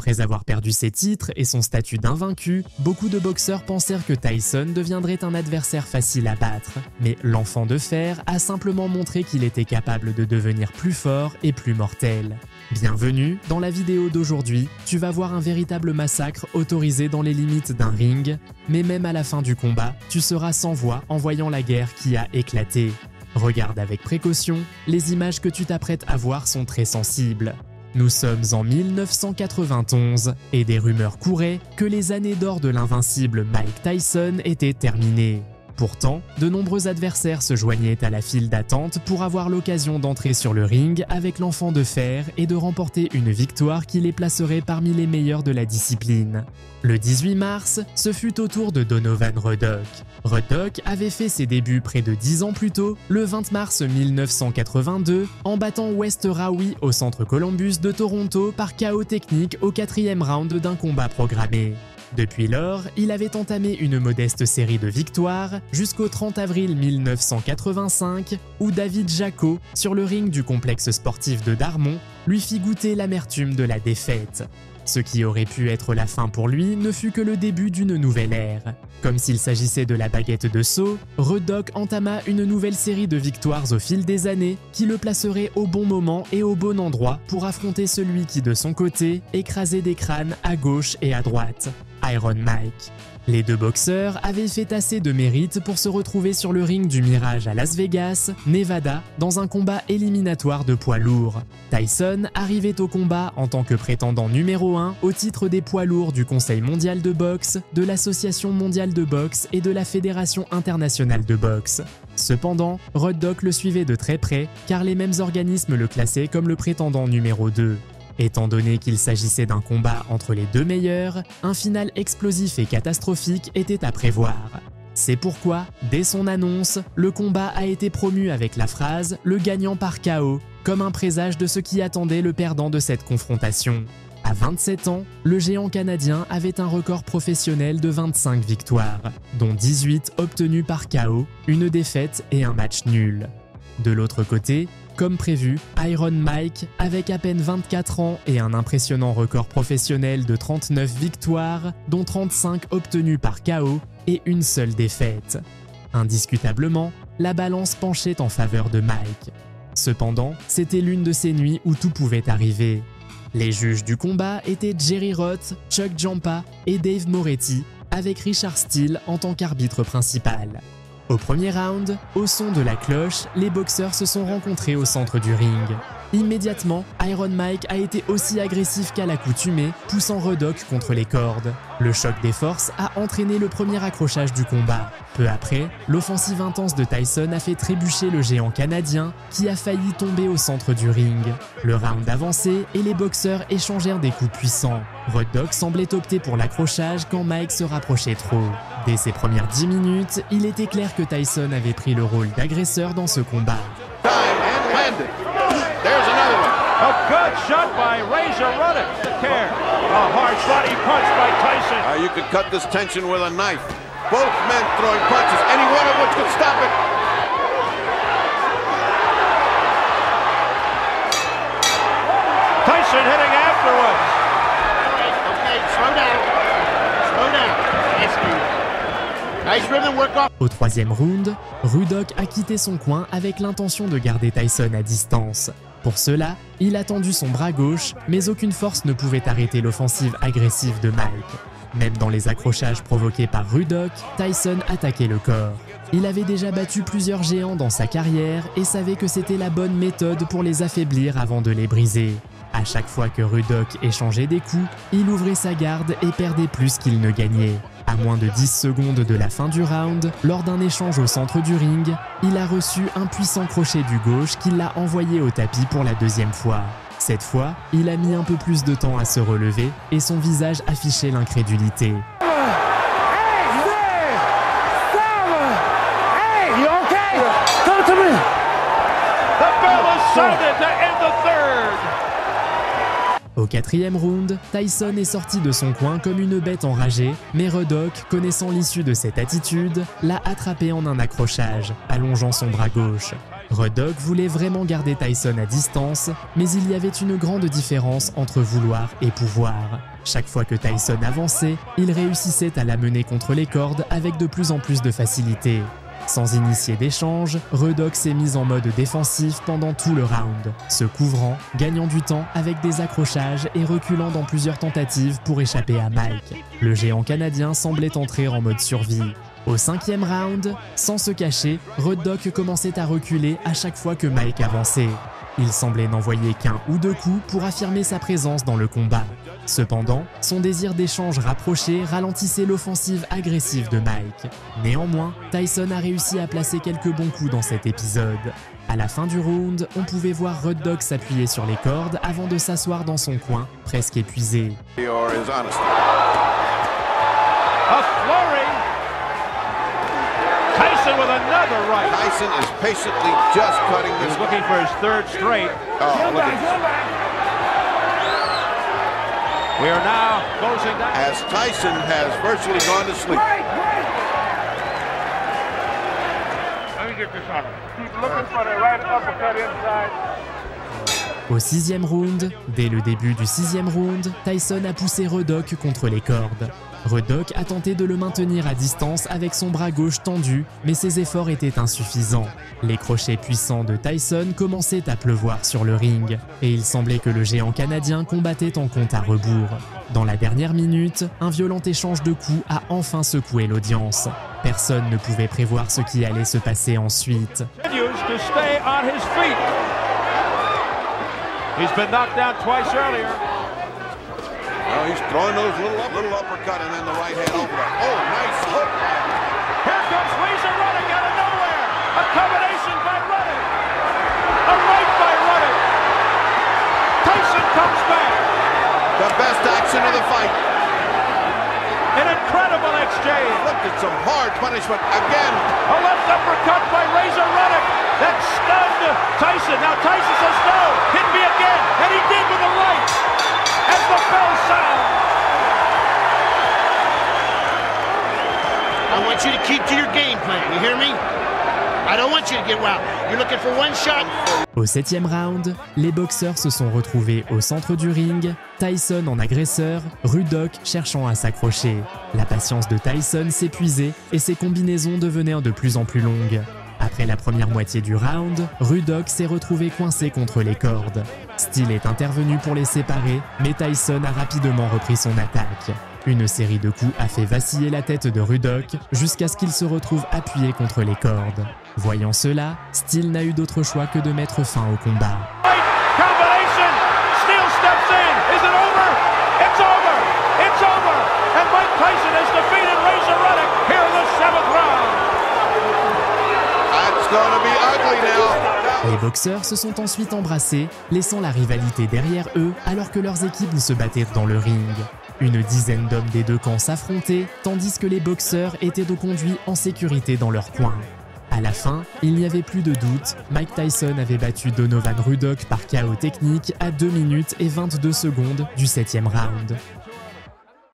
Après avoir perdu ses titres et son statut d'invaincu, beaucoup de boxeurs pensèrent que Tyson deviendrait un adversaire facile à battre. Mais l'enfant de fer a simplement montré qu'il était capable de devenir plus fort et plus mortel. Bienvenue, dans la vidéo d'aujourd'hui, tu vas voir un véritable massacre autorisé dans les limites d'un ring, mais même à la fin du combat, tu seras sans voix en voyant la guerre qui a éclaté. Regarde avec précaution, les images que tu t'apprêtes à voir sont très sensibles. Nous sommes en 1991 et des rumeurs couraient que les années d'or de l'invincible Mike Tyson étaient terminées. Pourtant, de nombreux adversaires se joignaient à la file d'attente pour avoir l'occasion d'entrer sur le ring avec l'enfant de fer et de remporter une victoire qui les placerait parmi les meilleurs de la discipline. Le 18 mars, ce fut au tour de Donovan Ruddock. Ruddock avait fait ses débuts près de 10 ans plus tôt, le 20 mars 1982, en battant West Rawi au centre Columbus de Toronto par KO technique au 4e round d'un combat programmé. Depuis lors, il avait entamé une modeste série de victoires jusqu'au 30 avril 1985 où David Jaco, sur le ring du complexe sportif de Darmon, lui fit goûter l'amertume de la défaite. Ce qui aurait pu être la fin pour lui ne fut que le début d'une nouvelle ère. Comme s'il s'agissait de la baguette de Sceaux, Ruddock entama une nouvelle série de victoires au fil des années qui le placerait au bon moment et au bon endroit pour affronter celui qui, de son côté, écrasait des crânes à gauche et à droite, Iron Mike. Les deux boxeurs avaient fait assez de mérite pour se retrouver sur le ring du Mirage à Las Vegas, Nevada, dans un combat éliminatoire de poids lourds. Tyson arrivait au combat en tant que prétendant numéro 1 au titre des poids lourds du Conseil mondial de boxe, de l'Association mondiale de boxe et de la Fédération internationale de boxe. Cependant, Ruddock le suivait de très près car les mêmes organismes le classaient comme le prétendant numéro 2. Étant donné qu'il s'agissait d'un combat entre les deux meilleurs, un final explosif et catastrophique était à prévoir. C'est pourquoi, dès son annonce, le combat a été promu avec la phrase « le gagnant par KO », comme un présage de ce qui attendait le perdant de cette confrontation. À 27 ans, le géant canadien avait un record professionnel de 25 victoires, dont 18 obtenues par KO, une défaite et un match nul. De l'autre côté, comme prévu, Iron Mike, avec à peine 24 ans et un impressionnant record professionnel de 39 victoires, dont 35 obtenues par KO et une seule défaite. Indiscutablement, la balance penchait en faveur de Mike. Cependant, c'était l'une de ces nuits où tout pouvait arriver. Les juges du combat étaient Jerry Roth, Chuck Giampa et Dave Moretti, avec Richard Steele en tant qu'arbitre principal. Au premier round, au son de la cloche, les boxeurs se sont rencontrés au centre du ring. Immédiatement, Iron Mike a été aussi agressif qu'à l'accoutumée, poussant Ruddock contre les cordes. Le choc des forces a entraîné le premier accrochage du combat. Peu après, l'offensive intense de Tyson a fait trébucher le géant canadien, qui a failli tomber au centre du ring. Le round avançait et les boxeurs échangèrent des coups puissants. Ruddock semblait opter pour l'accrochage quand Mike se rapprochait trop. Dès ses premières 10 minutes, il était clair que Tyson avait pris le rôle d'agresseur dans ce combat. A good shot by Razor Ruddock. Care. A hard body punch by Tyson. You could cut this tension with a knife. Both men throwing punches. Any one of which could stop it. Tyson hitting afterwards. Okay, slow down. Slow down. Nice rhythm work off. Au troisième round, Ruddock a quitté son coin avec l'intention de garder Tyson à distance. Pour cela, il a tendu son bras gauche, mais aucune force ne pouvait arrêter l'offensive agressive de Mike. Même dans les accrochages provoqués par Ruddock, Tyson attaquait le corps. Il avait déjà battu plusieurs géants dans sa carrière et savait que c'était la bonne méthode pour les affaiblir avant de les briser. À chaque fois que Ruddock échangeait des coups, il ouvrait sa garde et perdait plus qu'il ne gagnait. À moins de 10 secondes de la fin du round, lors d'un échange au centre du ring, il a reçu un puissant crochet du gauche qui l'a envoyé au tapis pour la deuxième fois. Cette fois, il a mis un peu plus de temps à se relever et son visage affichait l'incrédulité. Au quatrième round, Tyson est sorti de son coin comme une bête enragée, mais Ruddock, connaissant l'issue de cette attitude, l'a attrapé en un accrochage, allongeant son bras gauche. Road Dogg voulait vraiment garder Tyson à distance, mais il y avait une grande différence entre vouloir et pouvoir. Chaque fois que Tyson avançait, il réussissait à l'amener contre les cordes avec de plus en plus de facilité. Sans initier d'échange, Road Dogg s'est mis en mode défensif pendant tout le round, se couvrant, gagnant du temps avec des accrochages et reculant dans plusieurs tentatives pour échapper à Mike. Le géant canadien semblait entrer en mode survie. Au 5e round, sans se cacher, Road Dogg commençait à reculer à chaque fois que Mike avançait. Il semblait n'envoyer qu'un ou deux coups pour affirmer sa présence dans le combat. Cependant, son désir d'échange rapproché ralentissait l'offensive agressive de Mike. Néanmoins, Tyson a réussi à placer quelques bons coups dans cet épisode. À la fin du round, on pouvait voir Road Dogg s'appuyer sur les cordes avant de s'asseoir dans son coin, presque épuisé. Tyson with another right. Tyson is patiently just cutting this. He's looking for his third straight. Oh, look at this. We are now closing down. As Tyson has virtually gone to sleep. Let me get this on him. Keep looking for the right uppercut inside. Au 6e round, dès le début du 6e round, Tyson a poussé Road Dogg contre les cordes. Road Dogg a tenté de le maintenir à distance avec son bras gauche tendu, mais ses efforts étaient insuffisants. Les crochets puissants de Tyson commençaient à pleuvoir sur le ring, et il semblait que le géant canadien combattait en compte à rebours. Dans la dernière minute, un violent échange de coups a enfin secoué l'audience. Personne ne pouvait prévoir ce qui allait se passer ensuite. He's been knocked down twice earlier. Well, he's throwing those little uppercut and then the right hand over there. Oh, nice hook. Here comes Razor Ruddock out of nowhere. A combination by Ruddock. A right by Ruddock. Tyson comes back. The best action of the fight. An incredible exchange. Look at some hard punishment again. A left uppercut by Razor Ruddock. That stunned Tyson. Now Tyson says no. Hit me again. And he did with the right. As the bell sounds. I want you to keep to your game plan, you hear me? I don't want you to get wild. You're looking for one shot. Au 7e round, les boxeurs se sont retrouvés au centre du ring, Tyson en agresseur, Road Dogg cherchant à s'accrocher. La patience de Tyson s'épuisait et ses combinaisons devenaient de plus en plus longues. Après la première moitié du round, Road Dogg s'est retrouvé coincé contre les cordes. Steele est intervenu pour les séparer, mais Tyson a rapidement repris son attaque. Une série de coups a fait vaciller la tête de Road Dogg jusqu'à ce qu'il se retrouve appuyé contre les cordes. Voyant cela, Steele n'a eu d'autre choix que de mettre fin au combat. Combination. Steele steps in. Is it over? It's over. It's over. And Mike Tyson has defeated Razor Ruddock here in the 7th round. That's gonna be ugly now. Les boxeurs se sont ensuite embrassés, laissant la rivalité derrière eux alors que leurs équipes se battaient dans le ring. Une dizaine d'hommes des deux camps s'affrontaient, tandis que les boxeurs étaient reconduits en sécurité dans leur coin. À la fin, il n'y avait plus de doute, Mike Tyson avait battu Donovan Road Dogg par KO technique à 2 minutes et 22 secondes du 7e round.